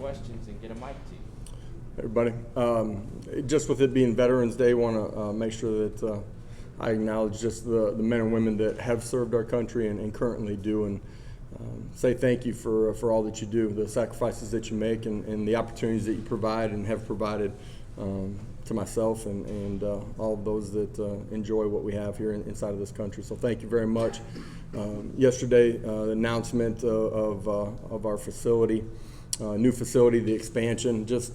questions and get a mic to you. Everybody, just with it being Veterans Day, I want to make sure that I acknowledge just the men and women that have served our country and currently do, and say thank you for all that you do, the sacrifices that you make, and the opportunities that you provide and have provided to myself and all of those that enjoy what we have here inside of this country. So thank you very much. Yesterday, the announcement of our facility, new facility, the expansion, just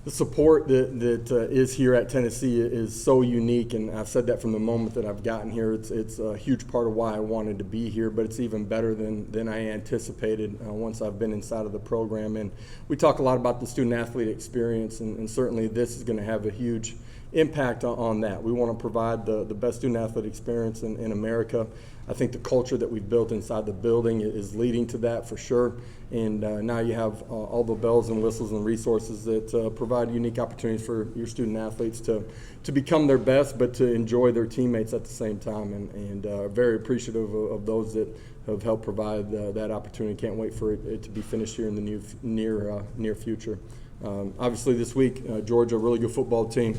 the support that is here at Tennessee is so unique, and I've said that from the moment that I've gotten here. It's a huge part of why I wanted to be here, but it's even better than I anticipated once I've been inside of the program. And we talk a lot about the student-athlete experience, and certainly this is going to have a huge impact on that. We want to provide the best student-athlete experience in America. I think the culture that we've built inside the building is leading to that for sure. And now you have all the bells and whistles and resources that provide unique opportunities for your student athletes to become their best, but to enjoy their teammates at the same time. And very appreciative of those that have helped provide that opportunity. Can't wait for it to be finished here in the near future. Obviously this week, Georgia, a really good football team.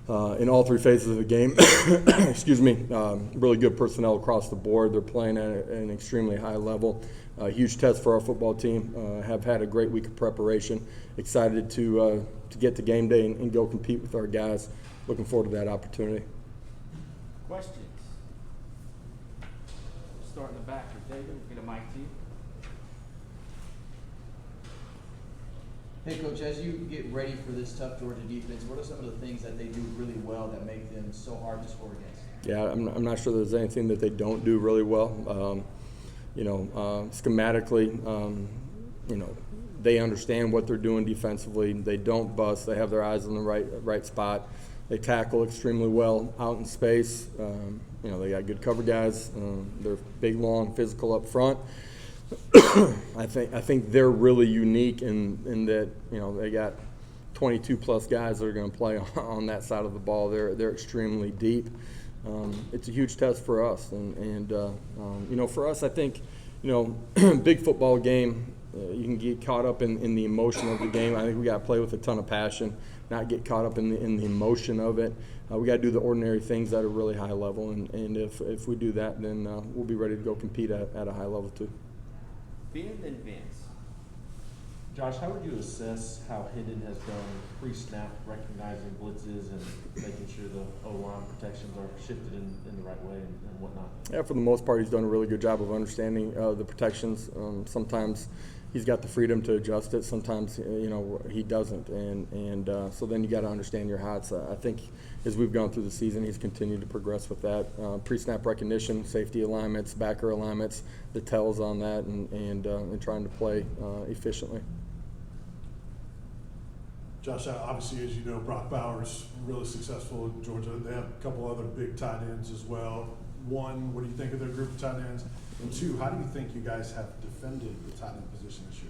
In all three phases of the game, excuse me, really good personnel across the board. They're playing at an extremely high level. Huge test for our football team. Have had a great week of preparation. Excited to get to game day and go compete with our guys. Looking forward to that opportunity. Questions? We'll start in the back with David. Get a mic to you. Hey, Coach, as you get ready for this tough Georgia defense, what are some of the things that they do really well that make them so hard to score against? Yeah, I'm not sure there's anything that they don't do really well. Schematically, they understand what they're doing defensively. They don't bust. They have their eyes on the right spot. They tackle extremely well out in space. They got good cover guys. They're big, long, physical up front. I think they're really unique in that they got 22 plus guys that are going to play on that side of the ball. They're extremely deep. It's a huge test for us, and for us, I think big football game. You can get caught up in the emotion of the game. I think we got to play with a ton of passion, not get caught up in the emotion of it. We got to do the ordinary things at a really high level, and if we do that, then we'll be ready to go compete at a high level too. Ben and Vince. Josh, how would you assess how Hendon has done pre-snap recognizing blitzes and making sure the O-line protections are shifted in the right way and whatnot? Yeah, for the most part, he's done a really good job of understanding the protections. Sometimes he's got the freedom to adjust it. Sometimes, he doesn't. And so then you got to understand your hots. I think as we've gone through the season, he's continued to progress with that. Pre-snap recognition, safety alignments, backer alignments, the tells on that, and trying to play efficiently. Josh, obviously, as you know, Brock Bowers, really successful in Georgia. They have a couple other big tight ends as well. One, what do you think of their group of tight ends? And two, how do you think you guys have defended the tight end position this year?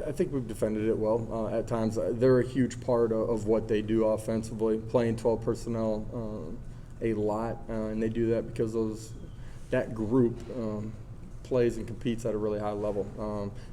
I think we've defended it well at times. They're a huge part of what they do offensively, playing 12 personnel a lot, and they do that because that group plays and competes at a really high level.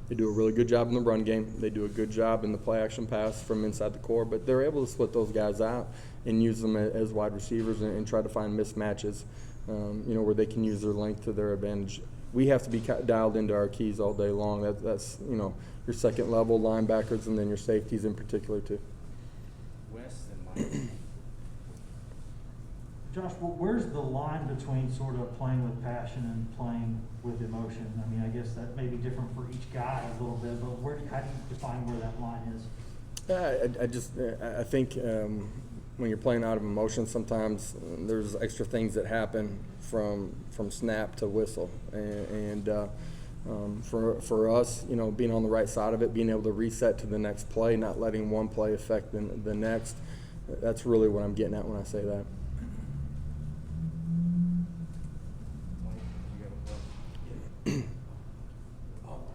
They do a really good job in the run game. They do a good job in the play-action pass from inside the core, but they're able to split those guys out and use them as wide receivers and try to find mismatches, where they can use their length to their advantage. We have to be dialed into our keys all day long. That's your second level linebackers and then your safeties in particular too. Wes and Mike. Josh, where's the line between sort of playing with passion and playing with emotion? I mean, I guess that may be different for each guy a little bit, but how do you define where that line is? I think when you're playing out of emotion, sometimes there's extra things that happen from snap to whistle, and for us, being on the right side of it, being able to reset to the next play, not letting one play affect the next. That's really what I'm getting at when I say that.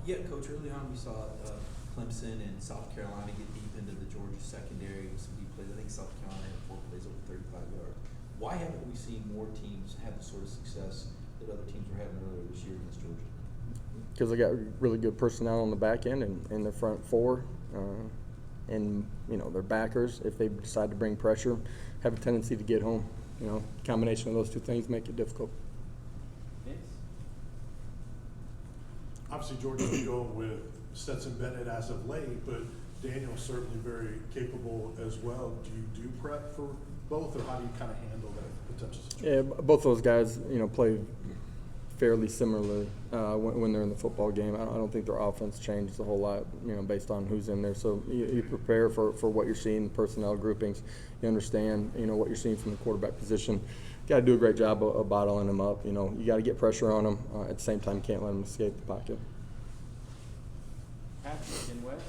Yeah, Coach, early on we saw Clemson and South Carolina get deep into the Georgia secondary with some deep plays. I think South Carolina had 4 plays over 35 yards. Why haven't we seen more teams have the sort of success that other teams were having earlier this year against Georgia? because they got really good personnel on the back end and in the front four. And, their backers, if they decide to bring pressure, have a tendency to get home. Combination of those two things make it difficult. Vince? Obviously, Georgia's been going with Stetson Bennett as of late, but Daniel's certainly very capable as well. Do you do prep for both, or how do you kind of handle that potential situation? Yeah, both those guys, play fairly similarly when they're in the football game. I don't think their offense changes a whole lot, based on who's in there. So you prepare for what you're seeing, personnel groupings. You understand, what you're seeing from the quarterback position. Got to do a great job of bottling them up. You got to get pressure on them. At the same time, you can't let them escape the pocket. Patrick and Wes?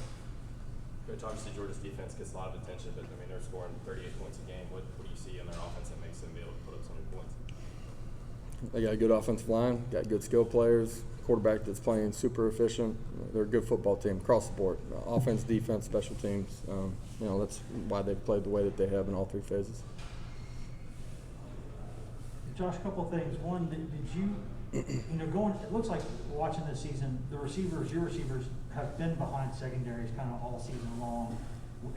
Coach, obviously Georgia's defense gets a lot of attention, but they're scoring 38 points a game. What do you see in their offense that makes them be able to put up so many points? They got a good offensive line, got good skill players, quarterback that's playing super efficient. They're a good football team across the board. Offense, defense, special teams. That's why they've played the way that they have in all three phases. Josh, a couple of things. One, did you, it looks like watching this season, your receivers have been behind secondaries kind of all season long.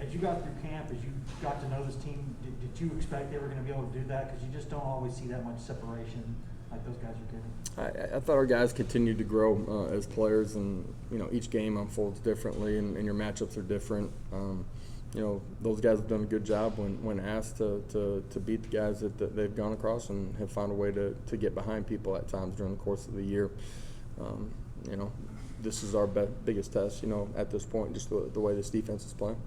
As you got through camp, as you got to know this team, did you expect they were going to be able to do that? Because you just don't always see that much separation like those guys are getting. I thought our guys continued to grow as players, and each game unfolds differently, and your matchups are different. Those guys have done a good job when asked to beat the guys that they've gone across, and have found a way to get behind people at times during the course of the year. This is our biggest test, at this point, just the way this defense is playing.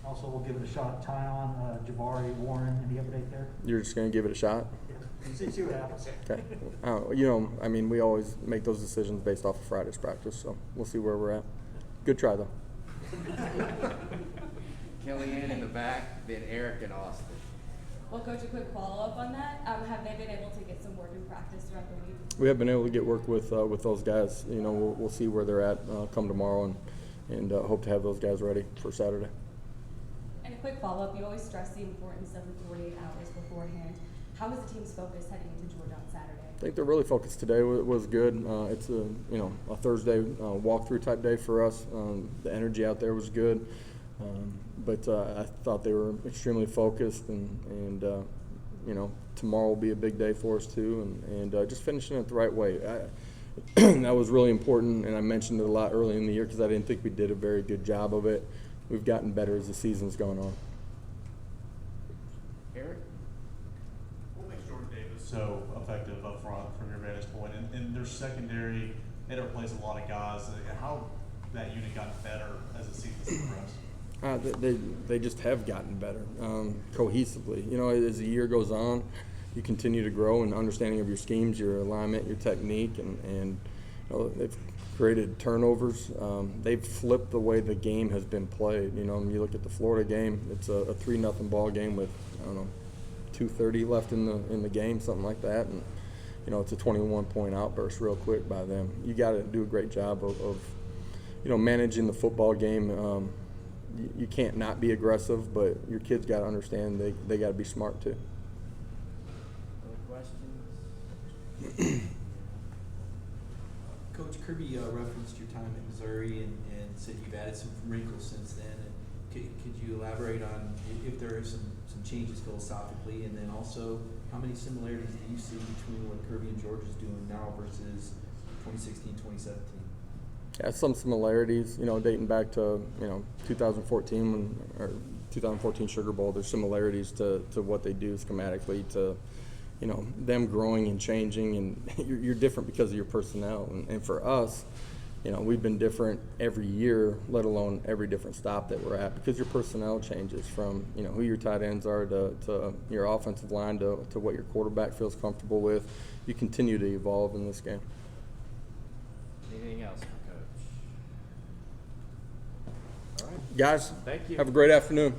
Also, we'll give it a shot. Tyon, Jabari, Warren, any update there? You're just going to give it a shot? Yeah. See what happens. Okay. We always make those decisions based off of Friday's practice, so we'll see where we're at. Good try, though. Kellyanne in the back, then Eric and Austin. Well, Coach, a quick follow-up on that. Have they been able to get some work in practice throughout the week? We have been able to get work with those guys. We'll see where they're at come tomorrow, and hope to have those guys ready for Saturday. And a quick follow-up, you always stress the importance of the 48 hours beforehand. How was the team's focus heading into Georgia on Saturday? I think they're really focused today. Was good. It's a Thursday walkthrough type day for us. The energy out there was good, but I thought they were extremely focused, and tomorrow will be a big day for us too, and just finishing it the right way. That was really important, and I mentioned it a lot early in the year because I didn't think we did a very good job of it. We've gotten better as the season's gone on. Eric? What makes Jordan Davis so effective up front from your vantage point? And their secondary, it replaces a lot of guys. How that unit got better as the season's progressed? They just have gotten better cohesively. As the year goes on, you continue to grow in understanding of your schemes, your alignment, your technique, and they've created turnovers. They've flipped the way the game has been played. When you look at the Florida game, it's a 3-0 ball game with 2:30 left in the game, something like that, and it's a 21-point outburst real quick by them. You got to do a great job of managing the football game. You can't not be aggressive, but your kids got to understand they got to be smart too. Other questions? Coach Kirby referenced your time in Missouri and said you've added some wrinkles since then. And could you elaborate on if there are some changes philosophically, and then also how many similarities do you see between what Kirby and George is doing now versus 2016, 2017? Yeah, some similarities, dating back to 2014 or 2014 Sugar Bowl. There's similarities to what they do schematically, to them growing and changing, and you're different because of your personnel. And for us, we've been different every year, let alone every different stop that we're at, because your personnel changes from who your tight ends are to your offensive line to what your quarterback feels comfortable with. You continue to evolve in this game. Anything else for Coach? All right. Guys, Thank you. have a great afternoon.